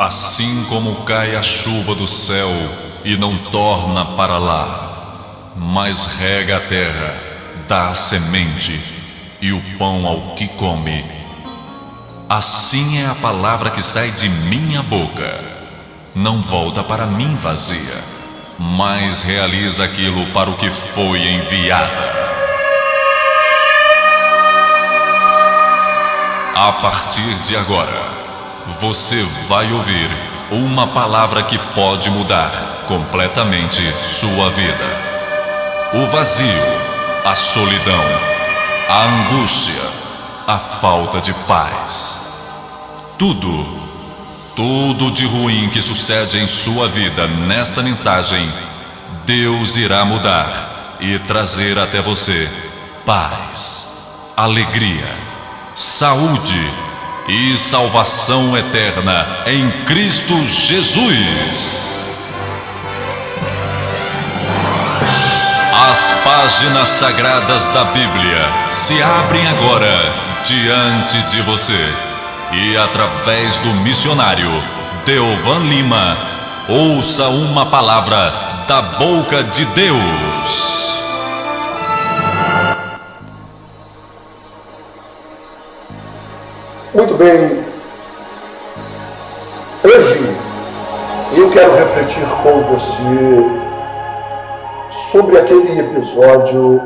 Assim como cai a chuva do céu e não torna para lá, mas rega a terra, dá a semente e o pão ao que come, assim é a palavra que sai de minha boca. Não volta para mim vazia, mas realiza aquilo para o que foi enviada. A partir de agora, você vai ouvir uma palavra que pode mudar completamente sua vida. O vazio, a solidão, a angústia, a falta de paz. Tudo de ruim que sucede em sua vida nesta mensagem, Deus irá mudar e trazer até você paz, alegria, saúde e salvação eterna em Cristo Jesus. As páginas sagradas da Bíblia se abrem agora diante de você e através do missionário Deovan Lima, ouça uma palavra da boca de Deus. Muito bem, hoje eu quero refletir com você sobre aquele episódio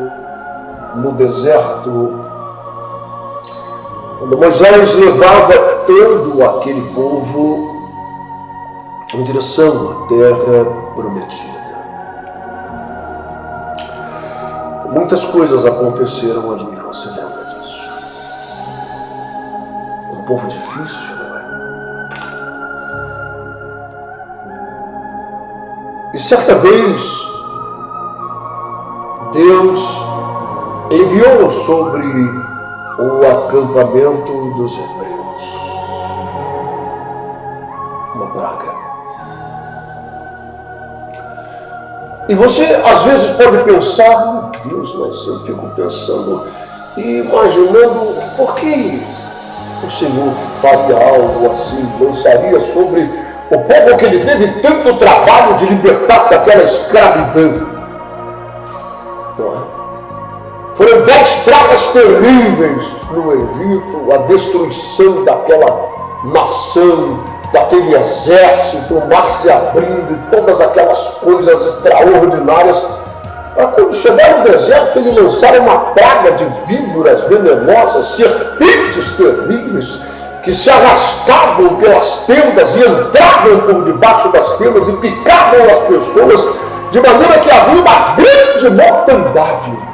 no deserto, quando Moisés levava todo aquele povo em direção à terra prometida. Muitas coisas aconteceram ali, você lembra disso? Um povo difícil, não é? E certa vez, Deus enviou sobre o acampamento dos hebreus uma praga. E você às vezes pode pensar, meu Deus, mas eu fico pensando e imaginando por que o Senhor faria algo assim, lançaria sobre o povo que ele teve tanto trabalho de libertar daquela escravidão. Foram 10 pragas terríveis no Egito, a destruição daquela nação, daquele exército, o mar se abrindo e todas aquelas coisas extraordinárias. Para quando chegar no deserto, ele lançaram uma praga de víboras venenosas, serpentes terríveis, que se arrastavam pelas tendas e entravam por debaixo das tendas e picavam as pessoas, de maneira que havia uma grande mortandade.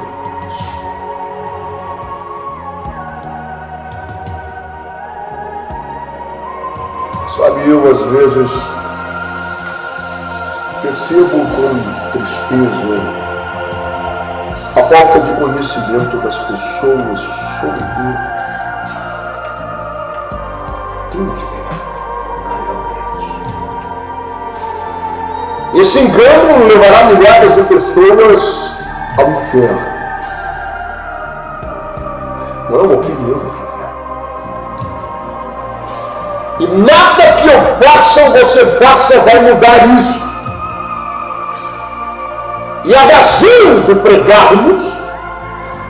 Sabe, eu às vezes percebo com tristeza a falta de conhecimento das pessoas sobre Deus. Quem Ele é realmente? Esse engano levará milhares de pessoas ao inferno. Não é uma opinião. E nada que eu faça ou você faça vai mudar isso. E é vazio de pregarmos,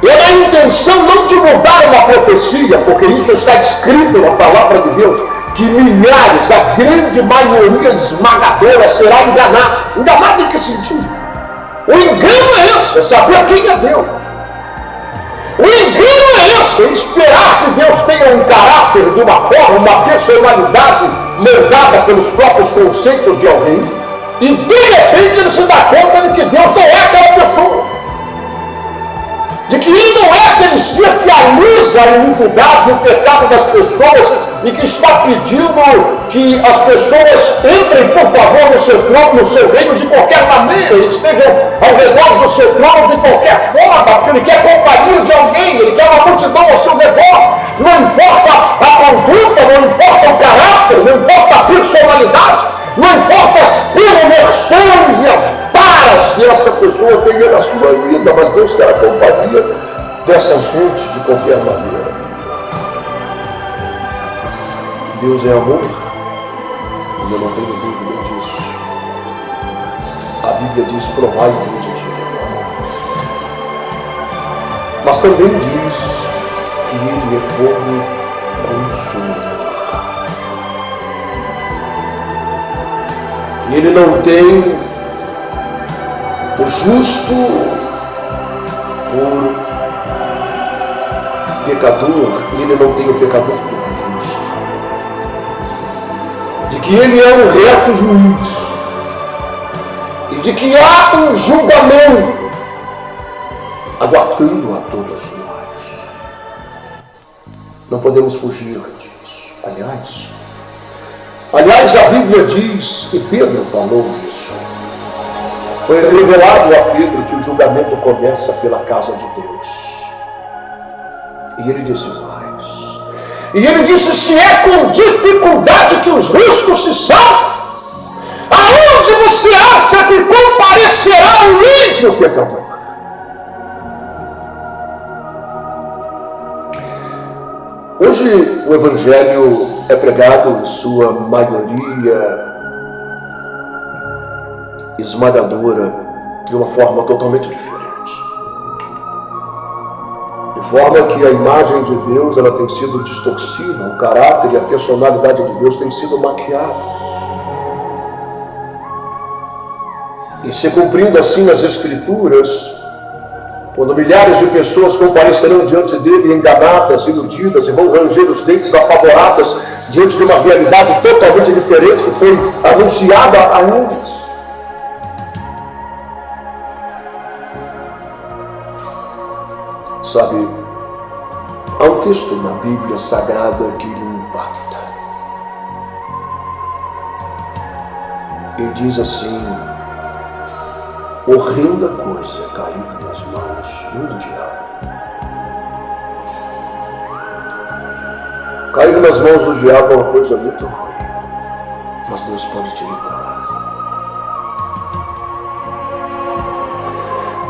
é na intenção não de mudar uma profecia, porque isso está escrito na palavra de Deus, que milhares, a grande maioria esmagadora será enganada. Enganada em que sentido? O engano é esse, é saber quem é Deus. O engano é esse, é esperar que Deus tenha um caráter de uma forma, uma personalidade moldada pelos próprios conceitos de alguém, e de repente ele se dá conta de que Deus não é aquela pessoa, de que ele não é aquele ser que alisa a iniquidade, o pecado das pessoas e que está pedindo que as pessoas entrem, por favor, no seu trono, no seu reino de qualquer maneira, estejam ao redor do seu trono de qualquer forma, porque ele quer companhia de alguém, ele quer uma multidão ao seu redor. Não importa a conduta, não importa o caráter, não importa a personalidade, não importa as perversões e as taras que essa pessoa tenha na sua vida, mas Deus quer a companhia dessa gente de qualquer maneira. Deus é amor, eu não tenho dúvida disso. A Bíblia diz: provai e vede que Ele é bom. Mas também diz que Ele é fogo consumidor. Que Ele não tem o justo por pecador, e Ele não tem o pecador por justo. De que Ele é um reto juiz, e de que há um julgamento aguardando a todos nós. Não podemos fugir disso. Aliás, a Bíblia diz, e Pedro falou isso, foi revelado a Pedro que o julgamento começa pela casa de Deus. E ele disse mais. E ele disse: se é com dificuldade que o justo se salva, aonde você acha que comparecerá o ímpio pecador? Hoje o Evangelho é pregado em sua maioria esmagadora de uma forma totalmente diferente. De forma que a imagem de Deus ela tem sido distorcida, o caráter e a personalidade de Deus tem sido maquiada. E se cumprindo assim as Escrituras, quando milhares de pessoas comparecerão diante dele enganadas, iludidas, e vão ranger os dentes apavoradas diante de uma realidade totalmente diferente que foi anunciada a eles. Sabe, há um texto na Bíblia Sagrada que lhe impacta. E diz assim: horrenda coisa é cair nas mãos, não do diabo. Cair nas mãos do diabo é uma coisa muito ruim, mas Deus pode te livrar.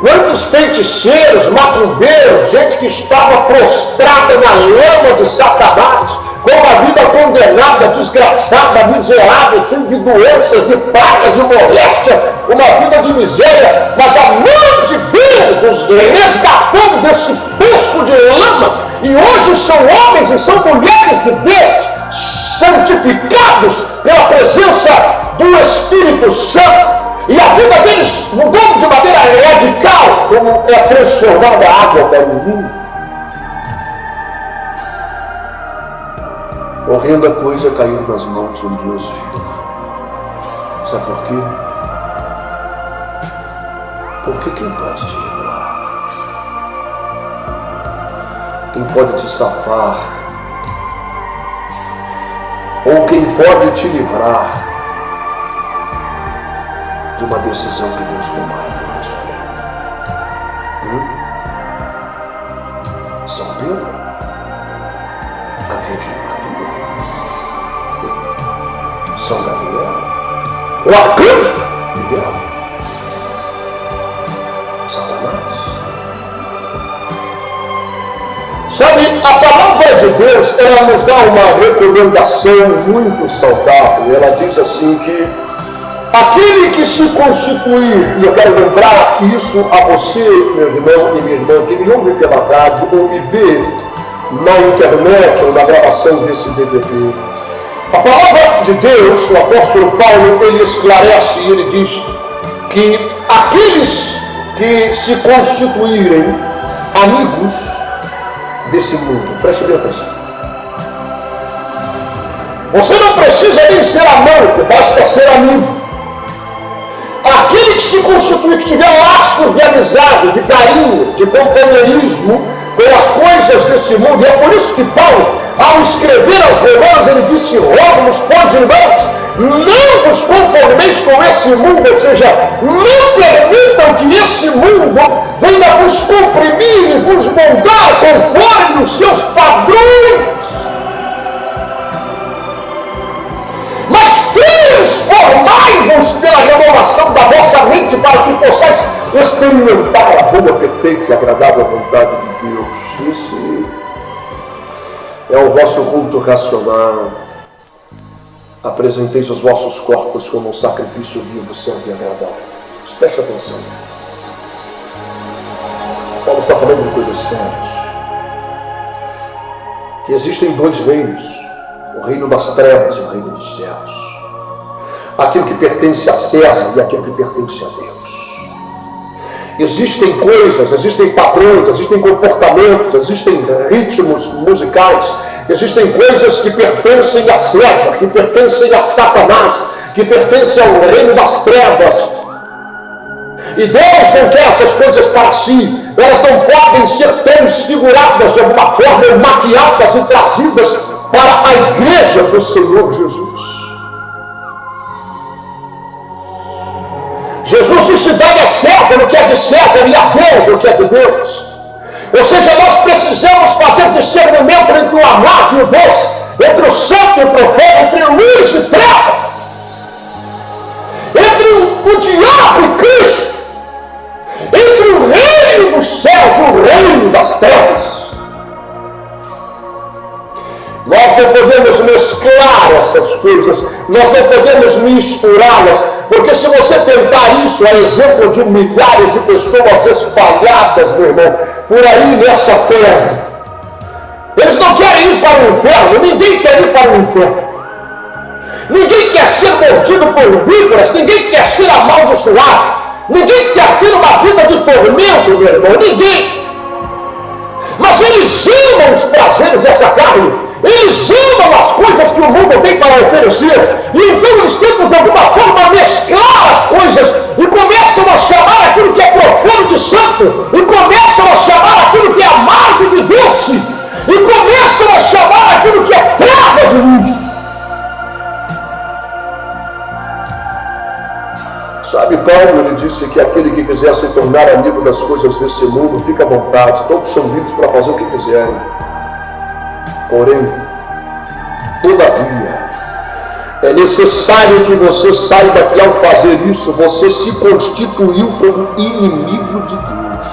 Quantos feiticeiros, macumbeiros, gente que estava prostrada na lama de Satanás, com a vida condenada, desgraçada, miserável, cheia de doenças, de praga, de moléstia, uma vida de miséria, mas a mão de Deus os resgatou desse poço de lama, e hoje são homens e são mulheres de Deus, santificados pela presença do Espírito Santo. E a vida deles mudou de maneira radical, como é transformada a água para o vinho. Horrenda coisa é cair nas mãos de um Deus vivo. Sabe por quê? Porque quem pode te livrar? Quem pode te safar? Ou quem pode te livrar de uma decisão que Deus tomar pela sua vida? São Pedro? A Virgem Maria? São Gabriel? O arcanjo Miguel? Satanás? Sabe, a palavra de Deus, ela nos dá uma recomendação muito saudável. Ela diz assim que aquele que se constituir, e eu quero lembrar isso a você, meu irmão e minha irmã, que me ouve pela rádio ou me vê na internet ou na gravação desse DVD. A palavra de Deus, o apóstolo Paulo, ele esclarece e ele diz que aqueles que se constituírem amigos desse mundo, preste bem atenção. Você não precisa nem ser amante, basta ser amigo. Aquele que se constitui, que tiver laços de amizade, de carinho, de companheirismo com as coisas desse mundo, e é por isso que Paulo, ao escrever aos Romanos, ele disse: rogo-vos, pois, irmãos, não vos conformeis com esse mundo, ou seja, não permitam que esse mundo venha vos comprimir e vos moldar conforme os seus padrões. Transformai-vos pela renovação da vossa mente, para que possais experimentar a boa, perfeita e agradável vontade de Deus. Esse é o vosso culto racional. apresenteis os vossos corpos como um sacrifício vivo, santo e agradável. Mas preste atenção. Paulo está falando de coisas sérias. Que existem dois reinos, o reino das trevas e o reino dos céus. Aquilo que pertence a César e aquilo que pertence a Deus. Existem coisas, existem padrões, existem comportamentos, existem ritmos musicais, existem coisas que pertencem a César, que pertencem a Satanás, que pertencem ao reino das trevas. E Deus não quer essas coisas para si. Elas não podem ser transfiguradas de alguma forma, ou maquiadas e trazidas para a igreja do Senhor Jesus. Jesus disse: dai a César o que é de César e a Deus o que é de Deus. Ou seja, nós precisamos fazer discernimento entre o amado e o doce, entre o santo e o profeta, entre luz e treva, entre o diabo e Cristo, entre o reino dos céus e o reino das trevas. Nós não podemos mesclar essas coisas, nós não podemos misturá-las, porque se você tentar isso, é exemplo de milhares de pessoas espalhadas, meu irmão, por aí nessa terra. Eles não querem ir para o inferno, ninguém quer ir para o inferno. Ninguém quer ser mordido por víboras, ninguém quer ser amaldiçoado, ninguém quer ter uma vida de tormento, meu irmão, ninguém. Mas eles amam os prazeres dessa carne. Eles amam as coisas que o mundo tem para oferecer. E então eles tentam de alguma forma mesclar as coisas e começam a chamar aquilo que é profano de santo, e começam a chamar aquilo que é amargo de doce, e começam a chamar aquilo que é treva de luz. Sabe, Paulo, ele disse que aquele que quiser se tornar amigo das coisas desse mundo, fica à vontade, todos são livres para fazer o que quiserem. Porém, todavia, é necessário que você saiba que ao fazer isso, você se constituiu como inimigo de Deus.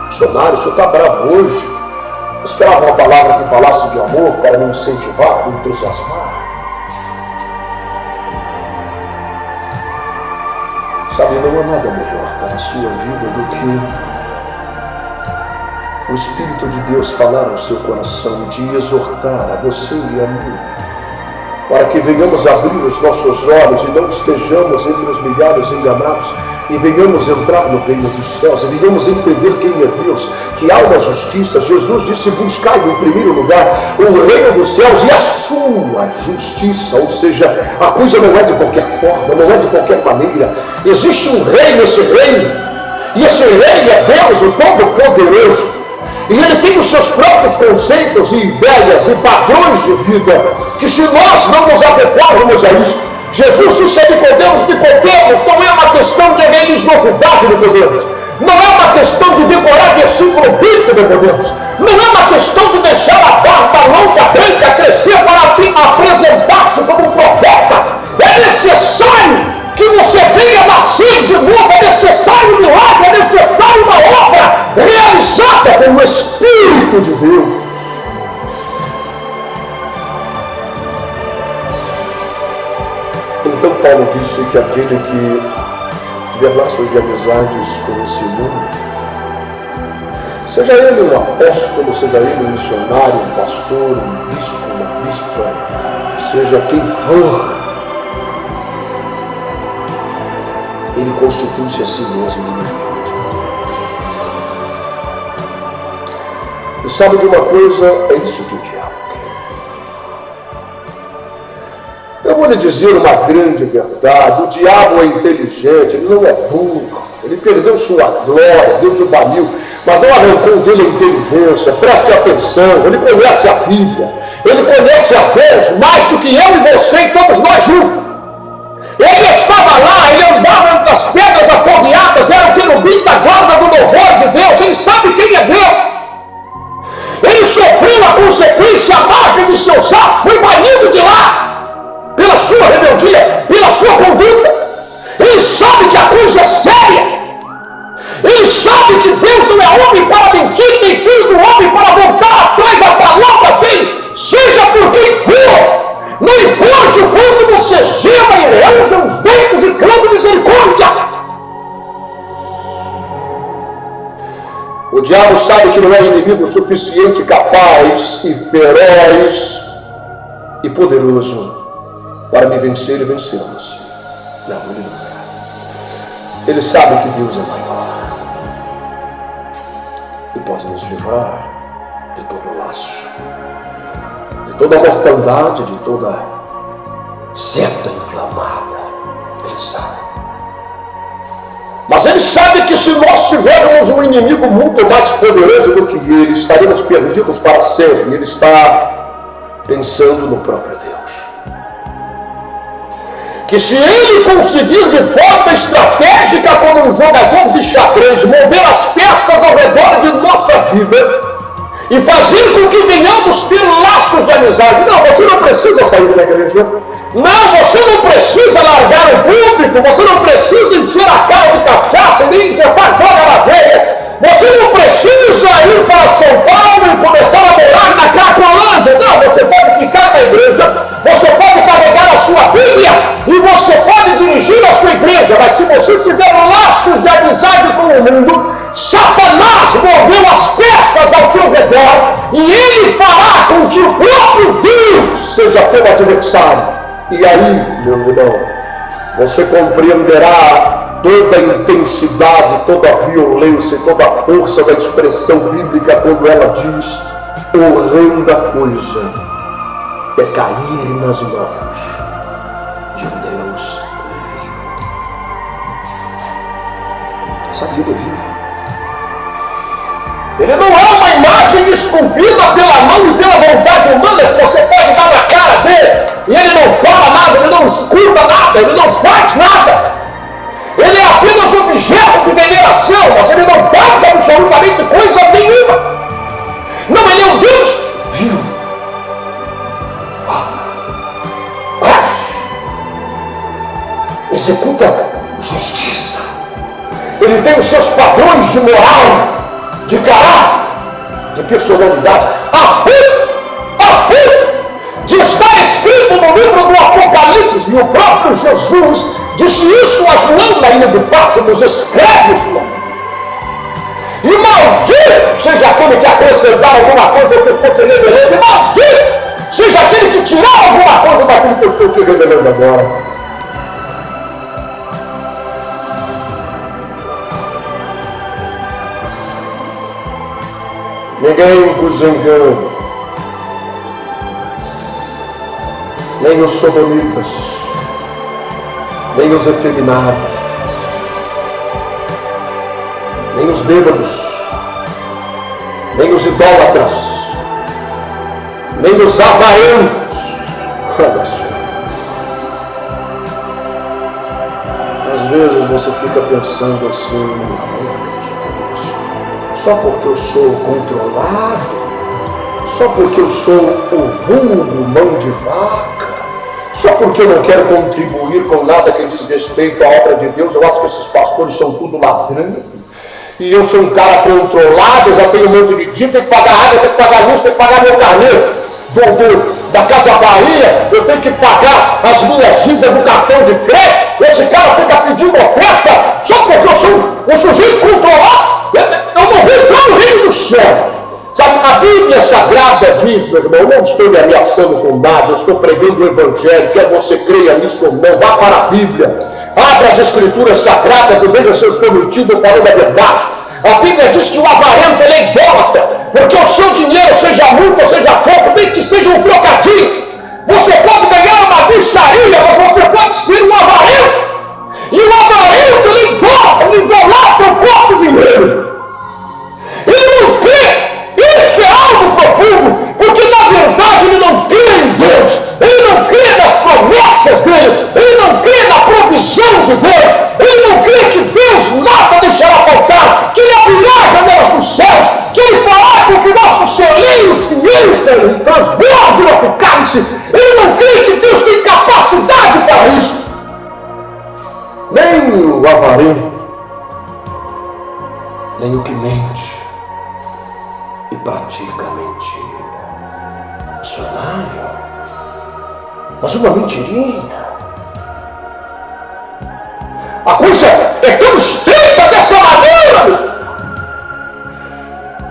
Missionário, o senhor está bravo hoje? Eu esperava uma palavra que falasse de amor para me incentivar, me entusiasmar. Sabe, não há nada melhor para a sua vida do que o Espírito de Deus falar ao seu coração e te exortar a você e a mim, para que venhamos abrir os nossos olhos e não estejamos entre os milhares enganados, e venhamos entrar no reino dos céus, e venhamos entender quem é Deus, que há uma justiça. Jesus disse: buscai em primeiro lugar o reino dos céus e a sua justiça. Ou seja, a coisa não é de qualquer forma, não é de qualquer maneira. Existe um reino, esse reino, e esse reino é Deus, o Todo-Poderoso. E ele tem os seus próprios conceitos e ideias e padrões de vida, que se nós não nos adequarmos a isso, Jesus disse a Nicodemos: não é uma questão de religiosidade, Nicodemos, não é uma questão de decorar versículo bíblico, Nicodemos, não é uma questão de deixar a barba longa branca crescer para apresentar-se como um profeta. É necessário que você venha nascer de novo, é necessário um milagre, é necessário uma obra realizada pelo Espírito de Deus. Então Paulo disse que aquele que tiver laços de amizades com esse mundo, seja ele um apóstolo, seja ele um missionário, um pastor, um bispo, uma bispa, seja quem for, ele constitui-se a si mesmo inimigo de Deus. E sabe de uma coisa? É isso que o diabo quer. Eu vou lhe dizer uma grande verdade: o diabo é inteligente, ele não é burro, ele perdeu sua glória, Deus o baniu, mas não arrancou dele a inteligência. Preste atenção, ele conhece a Bíblia, ele conhece a Deus mais do que eu e você e todos nós juntos. Ele estava lá, ele andava entre as pedras afogueadas, era o querubim da guarda do louvor de Deus, ele sabe quem é Deus. Ele sofreu a consequência amarga de seus atos, foi banido de lá, pela sua rebeldia, pela sua conduta. Ele sabe que a coisa é séria. Ele sabe que Deus não é homem para mentir, nem filho do homem para voltar atrás. A palavra dele, seja por quem for, diabo sabe que não é inimigo suficiente, capaz e feroz e poderoso para me vencer e vencê-los. Não, ele não é. Ele sabe que Deus é maior e pode nos livrar de todo laço, de toda mortandade, de toda seta inflamada. Ele sabe. Mas ele sabe que se nós tivermos um inimigo muito mais poderoso do que ele, estaremos perdidos para sempre. Ele está pensando no próprio Deus. Que se ele conseguir de forma estratégica, como um jogador de xadrez, mover as peças ao redor de nossa vida e fazer com que venhamos ter laços de amizade. Não, você não precisa sair da igreja. Não, você não precisa largar o público. Você não precisa encher a cara de cachaça e nem injetar droga na veia. Você não precisa ir para São Paulo e começar a morar na Cracolândia. Não, você pode ficar na igreja. Você pode carregar a sua Bíblia e você pode dirigir a sua igreja. Mas se você tiver laços de amizade com o mundo, Satanás moveu as peças ao teu redor e ele fará com que o próprio Deus seja teu adversário. E aí, meu irmão, você compreenderá toda a intensidade, toda a violência, toda a força da expressão bíblica quando ela diz: horrenda coisa é cair nas mãos de um Deus vivo. Sabe que ele é vivo? Ele não é uma imagem esculpida pela mão e pela vontade humana que você pode dar na cara dele e ele não fala nada, ele não escuta nada, ele não faz nada. Ele é apenas objeto de veneração, mas ele não faz absolutamente coisa nenhuma. Não, ele é um Deus vivo. Fala, age, executa justiça. Ele tem os seus padrões de moral, de caráter, de personalidade, a ponto de estar escrito no livro do Apocalipse, e o próprio Jesus disse isso a João na ilha de Patmos: escreve, João. E maldito seja aquele que acrescentar alguma coisa que eu estou te revelando, e maldito seja aquele que tirar alguma coisa daquilo que eu estou te revelando agora. Ninguém vos engana, nem os sodomitas, nem os efeminados, nem os bêbados, nem os idólatras, nem os avarentos. Olha só. Às vezes você fica pensando assim: só porque eu sou controlado, só porque eu sou o vulgo mão de vaca, só porque eu não quero contribuir com nada que diz respeito à obra de Deus, eu acho que esses pastores são tudo ladrão, e eu sou um cara controlado, eu já tenho um monte de dívida, tenho que pagar água, tenho que pagar luz, tenho que pagar meu carnê da Casa Bahia, eu tenho que pagar as minhas dívidas do cartão de crédito. Esse cara fica pedindo oferta só porque eu sou um sujeito controlado. Eu não vou entrar no reino dos céus. Sabe, a Bíblia Sagrada diz, meu irmão, eu não estou me ameaçando com nada, eu estou pregando o Evangelho, quer você creia nisso ou não, vá para a Bíblia, abra as Escrituras Sagradas e veja se eu estou mentindo falando a verdade. A Bíblia diz que o avarento ele é idólatra, porque o seu dinheiro, seja muito ou seja pouco, nem que seja um trocadinho, você pode ganhar uma bicharia, mas você pode ser um avarento. E o avarento ele idolatra o próprio dinheiro. Ele não crê, isso é algo profundo, porque na verdade ele não crê em Deus, ele não crê nas promessas dele, ele não crê na provisão de Deus, ele não crê que Deus nada deixará faltar, que ele abrirá as janelas dos céus, que ele fará com que nosso celeiro se encha e transborde nosso cálice. Ele não crê que Deus tem capacidade para isso. Nem o avarento, nem o que mente e pratica mentira. Sonário, mas uma mentirinha. A coisa é tão estreita dessa maneira,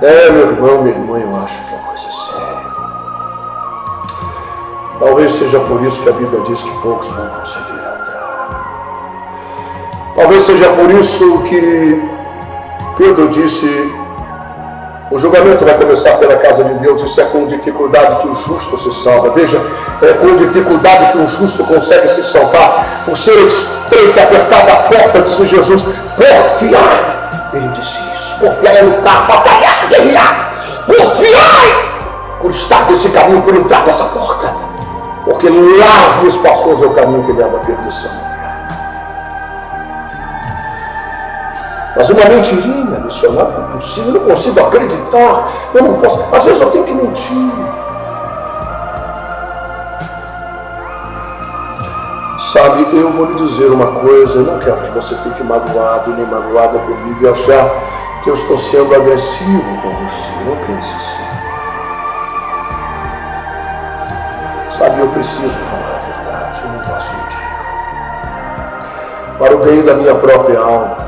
Meu irmão, minha irmã, eu acho que a coisa é séria. Talvez seja por isso que a Bíblia diz que poucos vão conseguir entrar. Talvez seja por isso que Pedro disse: o julgamento vai começar pela casa de Deus. Isso é com dificuldade que o justo se salva. Veja, é com dificuldade que o justo consegue se salvar. Por ser estreita e apertada a porta, disse Jesus, porfiai. Ele disse isso. Porfiai é lutar, batalhar, guerrear. Porfiai por estar nesse caminho, por entrar nessa porta. Porque largo e espaçoso é o caminho que leva à perdição. Mas uma mentirinha, missionário, não é possível, eu não consigo acreditar, eu não posso, às vezes eu tenho que mentir. Sabe, eu vou lhe dizer uma coisa, eu não quero que você fique magoado nem magoada comigo e achar que eu estou sendo agressivo com você, não pense assim. Sabe, eu preciso falar a verdade, eu não posso mentir. Para o bem da minha própria alma.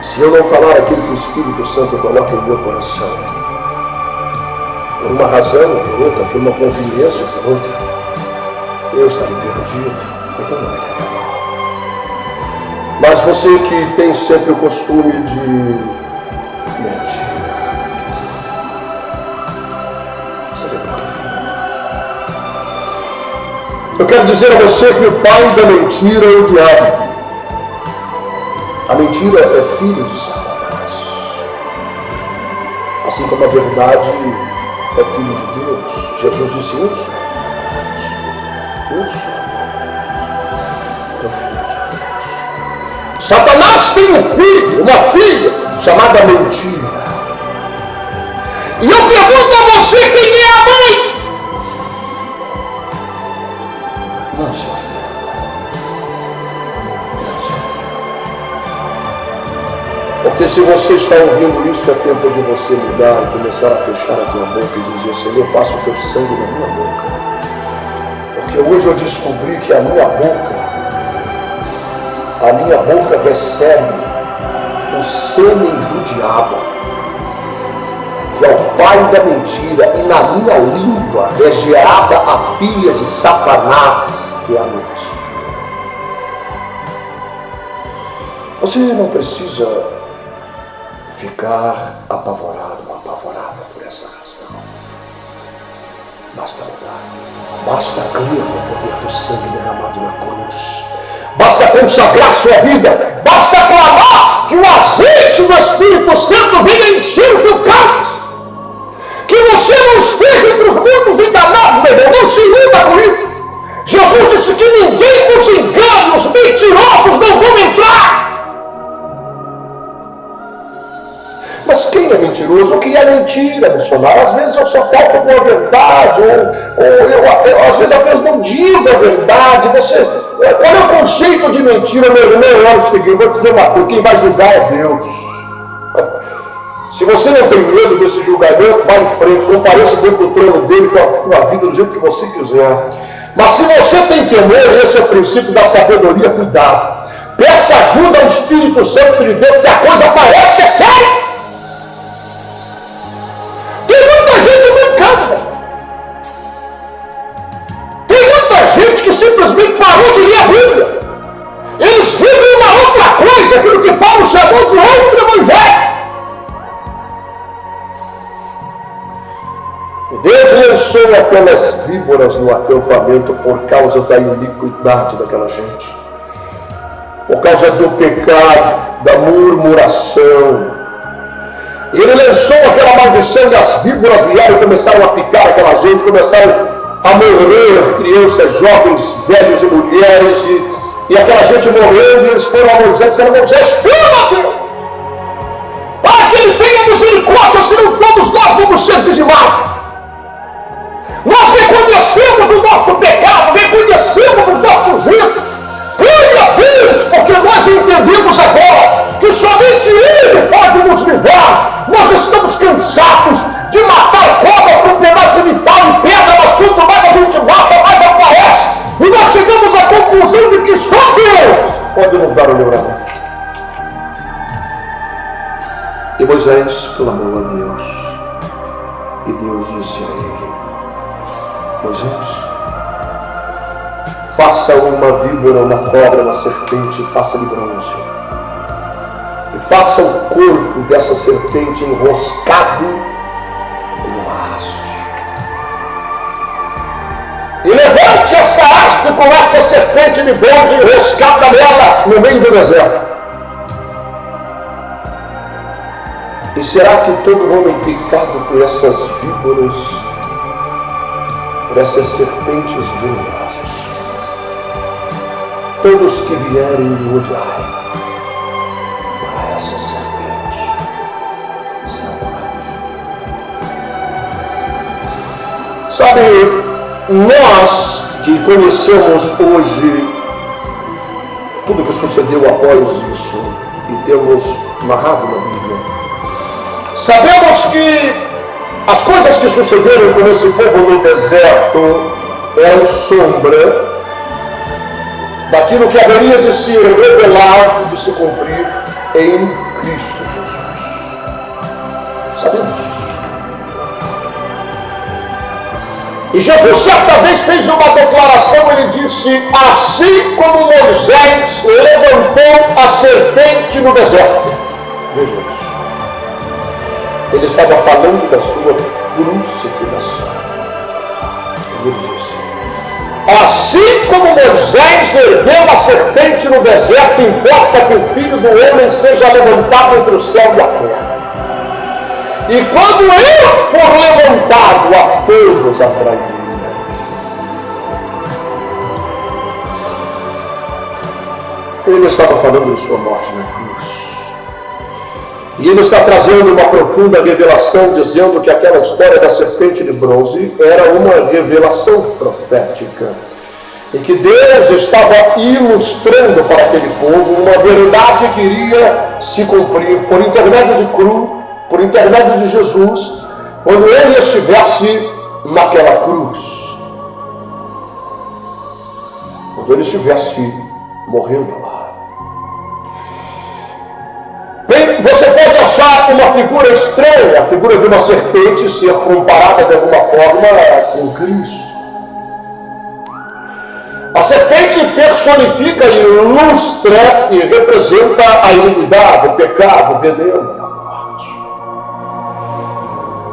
Se eu não falar aquilo que o Espírito Santo coloca em meu coração, por uma razão ou por outra, por uma conveniência ou por outra, eu estarei perdido, então não é legal. Mas você que tem sempre o costume de mentir, seja do que for. Eu quero dizer a você que o pai da mentira é o diabo. A mentira é filho de Satanás. Assim como a verdade é filho de Deus. Jesus disse, eu sou o filho de Deus. Satanás tem um filho, uma filha, chamada mentira. E eu pergunto a você, quem é a mãe? Não sei. Porque se você está ouvindo isso, é tempo de você mudar e começar a fechar a tua boca e dizer, Senhor, passa o teu sangue na minha boca. Porque hoje eu descobri que a minha boca recebe o sêmen do diabo, que é o pai da mentira, e na minha língua é gerada a filha de Satanás, que é a mentira. Você não precisa ficar apavorado ou apavorada por essa razão. Basta mudar. Basta crer no poder do sangue derramado na cruz. Basta consagrar sua vida. Basta clamar que o azeite do Espírito Santo venha encher o teu cálice. Que você não esteja entre os muitos enganados, meu irmão. Não se iluda com isso. Jesus disse que ninguém nos engane, os mentirosos não vão entrar. Mas quem é mentiroso? O que é mentira, missionário? Às vezes eu só falto com a verdade, ou eu às vezes apenas não digo a verdade. Qual é o conceito de mentira, meu irmão? É o seguinte, vou te dizer uma coisa, quem vai julgar é Deus. Se você não tem medo desse julgamento, vai em frente, compareça dentro do trono dele com a tua vida do jeito que você quiser. Mas se você tem temor, esse é o princípio da sabedoria, cuidado. Peça ajuda ao Espírito Santo de Deus, que a coisa parece que é séria. Que simplesmente parou de ler a Bíblia. Eles vivem uma outra coisa, aquilo que Paulo chamou de outro evangelho. E Deus lançou aquelas víboras no acampamento por causa da iniquidade daquela gente, por causa do pecado, da murmuração. E ele lançou aquela maldição, e as víboras vieram e começaram a picar aquela gente, começaram a morrer crianças, jovens, velhos e mulheres, e aquela gente morrendo, e eles foram a Moisés e disseram, Moisés, clama a Deus, para que ele tenha misericórdia, senão todos nós vamos ser dizimados. Nós reconhecemos o nosso pecado, reconhecemos os nossos erros, clame a Deus, porque nós entendemos agora que somente Ele pode nos livrar. Nós estamos cansados de matar cobras com pedaços de metal e pedra, mas quanto mais a gente mata, mais aparece. E nós chegamos à conclusão de que só Deus pode nos dar o livramento. E Moisés Moisés clamou a Deus, e Deus disse a ele: Moisés, faça uma víbora, uma cobra, uma serpente, faça de bronze, e faça o corpo dessa serpente enroscado em uma haste. E levante essa haste com essa serpente de bronze enroscada nela no meio do deserto. E será que todo homem picado por essas víboras, por essas serpentes venenosas, todos que vierem me olharem para essa serpente serão curados? Sabe, nós que conhecemos hoje tudo que sucedeu após isso e temos narrado na Bíblia, sabemos que as coisas que sucederam com esse povo no deserto eram sombra daquilo que haveria de se revelar e de se cumprir em Cristo Jesus. Sabemos disso. E Jesus certa vez fez uma declaração, ele disse: assim como Moisés levantou a serpente no deserto. Veja isso. Ele estava falando da sua crucificação. Ele disse: assim como Moisés ergueu a serpente no deserto, importa que o Filho do Homem seja levantado entre o céu e a terra. E quando eu for levantado, a todos atrairei. Ele estava falando de sua morte na cruz. E ele está trazendo uma profunda revelação, dizendo que aquela história da serpente de bronze era uma revelação profética. E que Deus estava ilustrando para aquele povo uma verdade que iria se cumprir por intermédio de Jesus, quando ele estivesse naquela cruz. Quando ele estivesse morrendo lá. Bem, você pode achar uma figura estranha, a figura de uma serpente, ser comparada de alguma forma com Cristo. A serpente personifica e ilustra e representa a iniquidade, o pecado, o veneno e a morte.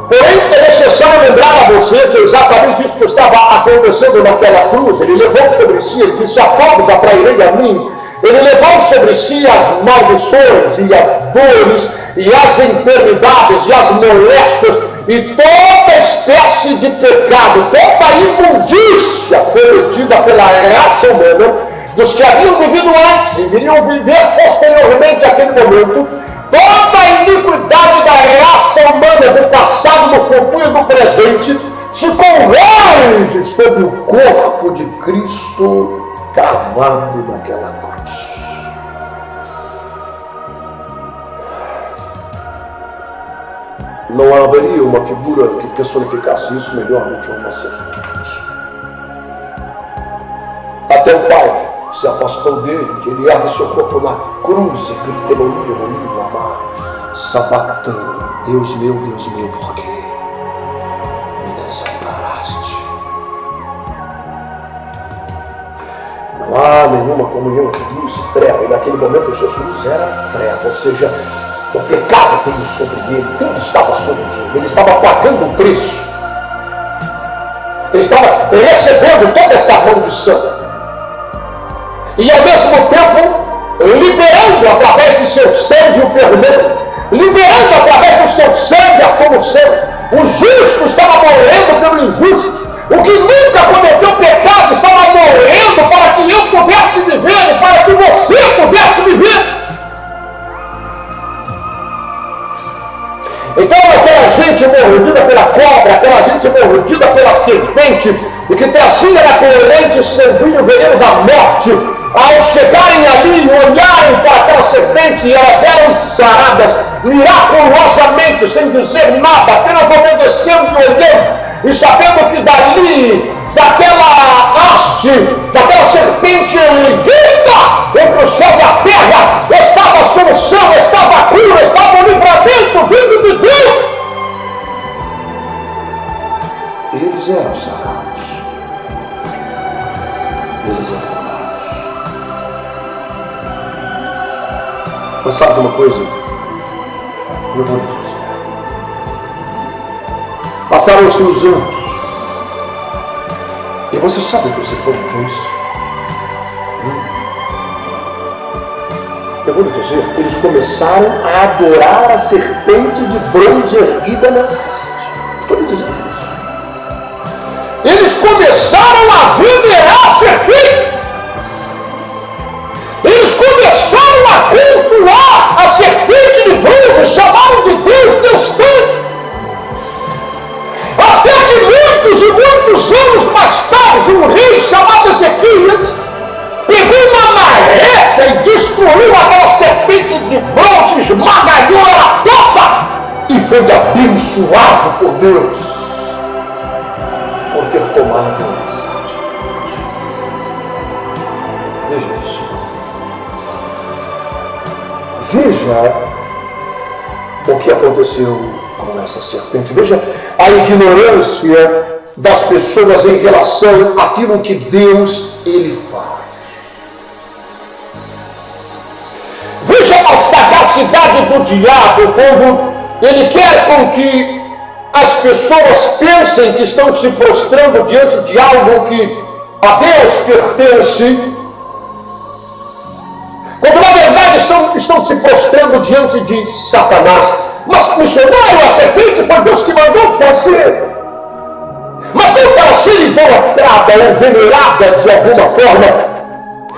Porém, é necessário lembrar a você que exatamente isso que estava acontecendo naquela cruz. Ele levou sobre si, ele disse: a todos atrairei a mim. Ele levou sobre si as maldições e as dores e as enfermidades e as moléstias e toda espécie de pecado, toda a imundícia cometida pela raça humana, dos que haviam vivido antes e viriam viver posteriormente àquele momento, toda a iniquidade da raça humana do passado, do futuro e do presente se converge sobre o corpo de Cristo cravado naquela cruz. Não haveria uma figura que personificasse isso melhor do que uma serpente. Até o Pai se afastou dele, que ele ergue seu corpo na cruz e grita: Eloi, Eloi, lama sabachthani, Deus meu, por que me desamparaste? Não há nenhuma comunhão entre luz e treva, e naquele momento Jesus era treva, ou seja, o pecado veio sobre ele, tudo estava sobre ele, ele estava pagando o preço, ele estava recebendo toda essa maldição, e ao mesmo tempo liberando através de seu sangue o perdão, liberando através do seu sangue a solução. O justo estava morrendo pelo injusto, o que nunca cometeu pecado estava morrendo para que eu pudesse viver e para que você pudesse viver. Então aquela gente mordida pela cobra, aquela gente mordida pela serpente, e que trazia na corrente sanguíneo o veneno da morte, ao chegarem ali e olharem para aquela serpente, elas eram saradas miraculosamente, sem dizer nada, apenas obedecendo e olhando, e sabendo que dali, daquela haste, daquela serpente erguida entre o céu e a terra, estava a solução, estava a cura, estava o livramento. alimento vindo de Deus, eles eram sarados. Eles eram curados. Mas sabe de uma coisa? Eu vou lhe dizer. Passaram-se os anos. E você sabe o que esse povo fez? Eu vou lhe dizer, eles começaram a adorar a serpente de bronze erguida na face. Estou lhe dizendo isso. Eles começaram a venerar a serpente. Eles começaram a cultuar a serpente de bronze, chamaram de Deus, Deus tem. Até que muitos e muitos anos mais tarde, um rei chamado Ezequias pegou uma marreta e destruiu aquela serpente de bronze, esmagalhou ela toda e foi abençoado por Deus por ter tomado essa atitude. Veja isso. Veja o que aconteceu com essa serpente. Veja a ignorância das pessoas em relação àquilo que Deus ele faz. Veja a sagacidade do diabo quando ele quer com que as pessoas pensem que estão se prostrando diante de algo que a Deus pertence, quando na verdade estão se prostrando diante de Satanás. Mas missionário, a serpente foi Deus que mandou fazer. Mas não para ser idolatrada ou venerada de alguma forma,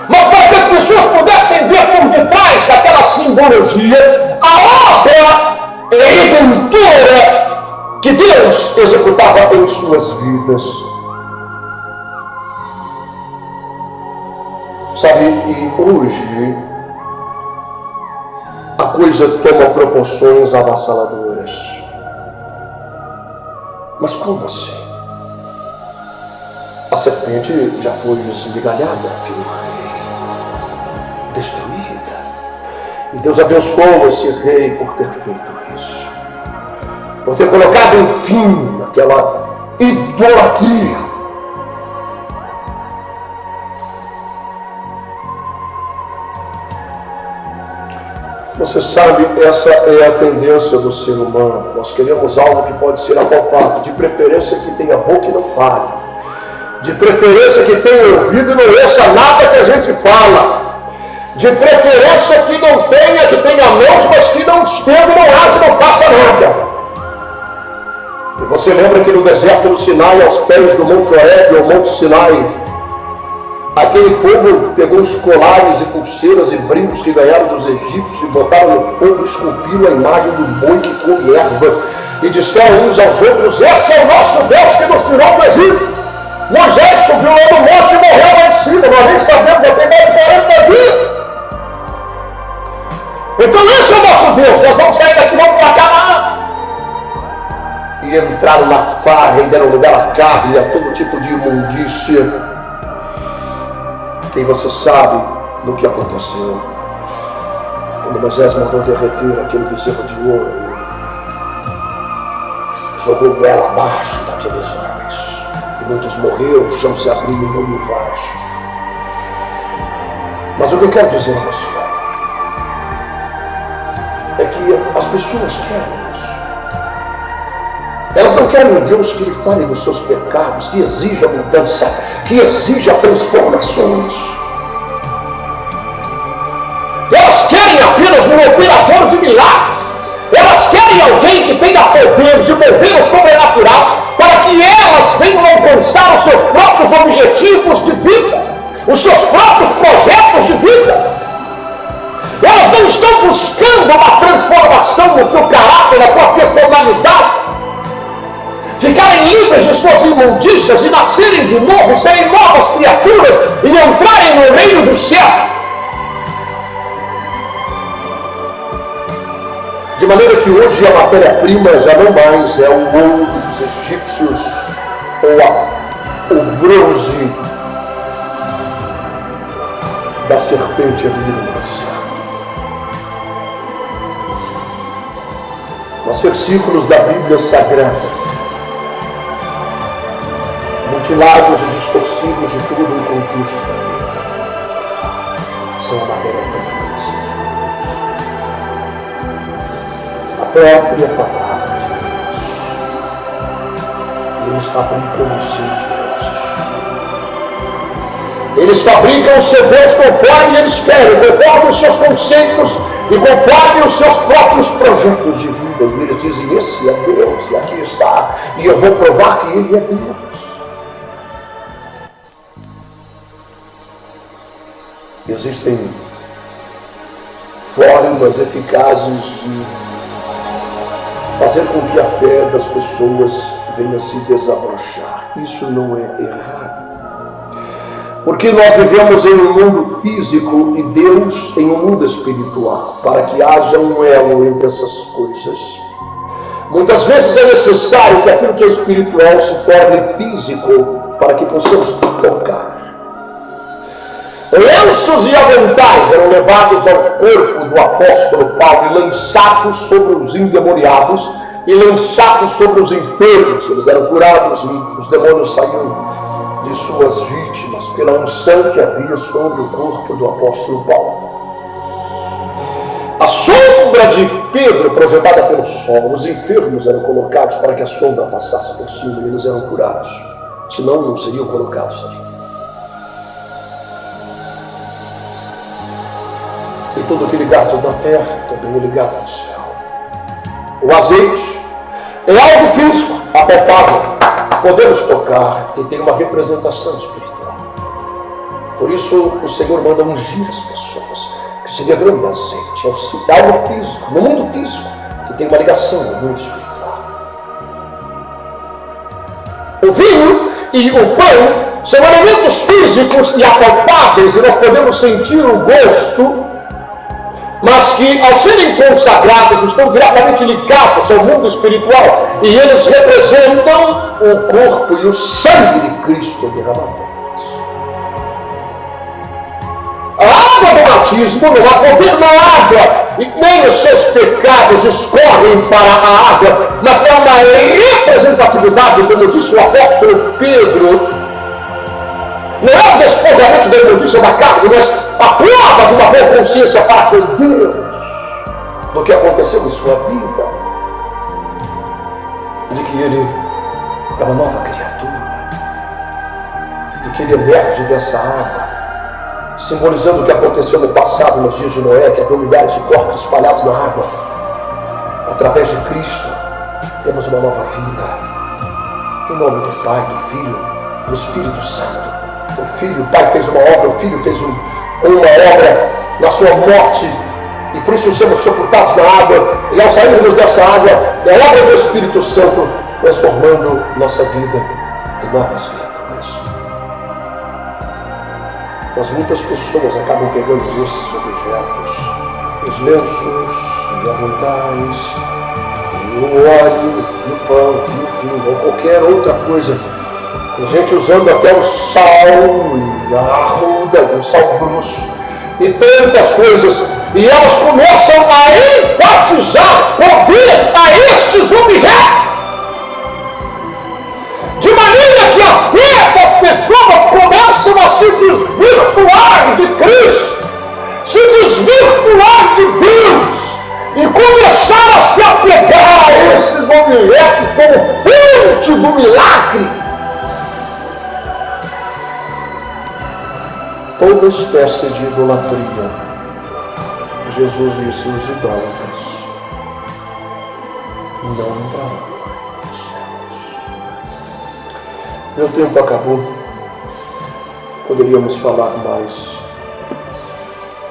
mas para que as pessoas pudessem ver por detrás daquela simbologia a obra redentora que Deus executava em suas vidas. Sabe, e hoje a coisa toma proporções avassaladoras. Mas como assim? A serpente já foi esmigalhada pelo rei, destruída. E Deus abençoou esse rei por ter feito isso, por ter colocado um fim naquela idolatria. Você sabe, essa é a tendência do ser humano. Nós queremos algo que pode ser apalpado, de preferência que tenha boca e não fale, de preferência que tenha ouvido e não ouça nada que a gente fala, de preferência que não tenha, que tenha mãos, mas que não estenda, não age, não faça nada. E você lembra que no deserto do Sinai, aos pés do Monte Horebe, ou Monte Sinai, aquele povo pegou os colares e pulseiras e brincos que ganharam dos egípcios e botaram no fogo e esculpiram a imagem do boi que come erva e disseram uns aos outros: esse é o nosso Deus que nos tirou do Egito. Moisés subiu lá no monte e morreu lá em cima, nós nem sabemos, já tem mais de 40 dias. Então esse é o nosso Deus, nós vamos sair daqui, vamos para Canaã. E entraram na farra e deram lugar à carne, a todo tipo de imundícia. E você sabe do que aconteceu quando Moisés mandou derreter aquele bezerro de ouro e jogou goela abaixo daqueles homens. E muitos morreram, o chão se abriu e morreu vários. Mas o que eu quero dizer a você é que as pessoas querem isso. Elas não querem um Deus que lhe fale dos seus pecados, que exija mudança, que exija transformações. Elas querem apenas um operador de milagres. Elas querem alguém que tenha poder de mover o sobrenatural para que elas venham alcançar os seus próprios objetivos de vida, os seus próprios projetos de vida. Elas não estão buscando uma transformação no seu caráter, na sua personalidade, ficarem livres de suas imundícias e nascerem de novo, serem novas criaturas e entrarem no reino do céu. De maneira que hoje a matéria-prima já não mais é o ouro dos egípcios ou o bronze da serpente erguida no deserto. Os versículos da Bíblia Sagrada, mutilados e distorcidos de todo o contexto da Bíblia, são a matéria-prima desses livros. A própria palavra de Deus. E eles fabricam os seus deuses. Eles fabricam o seu Deus conforme eles querem, conforme os seus conceitos e conforme os seus próprios projetos de vida. E eles dizem, esse é Deus, e aqui está, e eu vou provar que ele é Deus. Existem formas eficazes de fazer com que a fé das pessoas venha se desabrochar. Isso não é errado. Porque nós vivemos em um mundo físico e Deus em um mundo espiritual. Para que haja um elo entre essas coisas, muitas vezes é necessário que aquilo que é espiritual se torne físico para que possamos tocar. Lenços e aventais eram levados ao corpo do apóstolo Paulo e lançados sobre os endemoniados e lançados sobre os enfermos. Eles eram curados e os demônios saíam de suas vítimas pela unção que havia sobre o corpo do apóstolo Paulo. A sombra de Pedro projetada pelo sol, os enfermos eram colocados para que a sombra passasse por cima e eles eram curados, senão não seriam colocados ali. E tudo que ligado na terra também é ligado no céu. O azeite é algo físico, apalpável. Podemos tocar e tem uma representação espiritual. Por isso o Senhor manda ungir as pessoas, que se derrame azeite. É algo físico, no mundo físico, que tem uma ligação no mundo espiritual. O vinho e o pão são elementos físicos e apalpáveis, e nós podemos sentir o gosto, mas que, ao serem consagrados, estão diretamente ligados ao mundo espiritual, e eles representam o corpo e o sangue de Cristo derramado. A água do batismo não há poder na água, e nem os seus pecados escorrem para a água, mas é uma representatividade, como disse o apóstolo Pedro. Não é o despojamento da imundícia da carne, mas a prova de uma boa consciência para com Deus do que aconteceu em sua vida, de que ele é uma nova criatura, de que ele emerge dessa água, simbolizando o que aconteceu no passado, nos dias de Noé, que havia milhares de corpos espalhados na água. Através de Cristo temos uma nova vida, em nome do Pai, do Filho, do Espírito Santo. O Filho, o Pai fez uma obra, o Filho fez uma obra na sua morte, e por isso somos sepultados na água, e ao sairmos dessa água, é a obra do Espírito Santo transformando nossa vida em novas criaturas. Mas muitas pessoas acabam pegando esses objetos, os lenços, os aventais, e o óleo, e o pão, e o vinho, ou qualquer outra coisa. A gente usando até o sal e a arruda, o sal grosso e tantas coisas, e elas começam a enfatizar poder a estes objetos, de maneira que a fé das pessoas começam a se desvirtuar de Cristo, se desvirtuar de Deus, e começar a se apegar a esses objetos como fonte do milagre. Toda espécie de idolatria, Jesus disse, os idólatras não entrarão nos céus. Meu tempo acabou. Poderíamos falar mais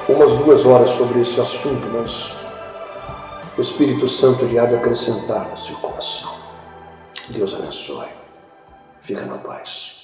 umas 2 horas sobre esse assunto, mas o Espírito Santo lhe há de acrescentar no seu coração. Deus abençoe. Fica na paz.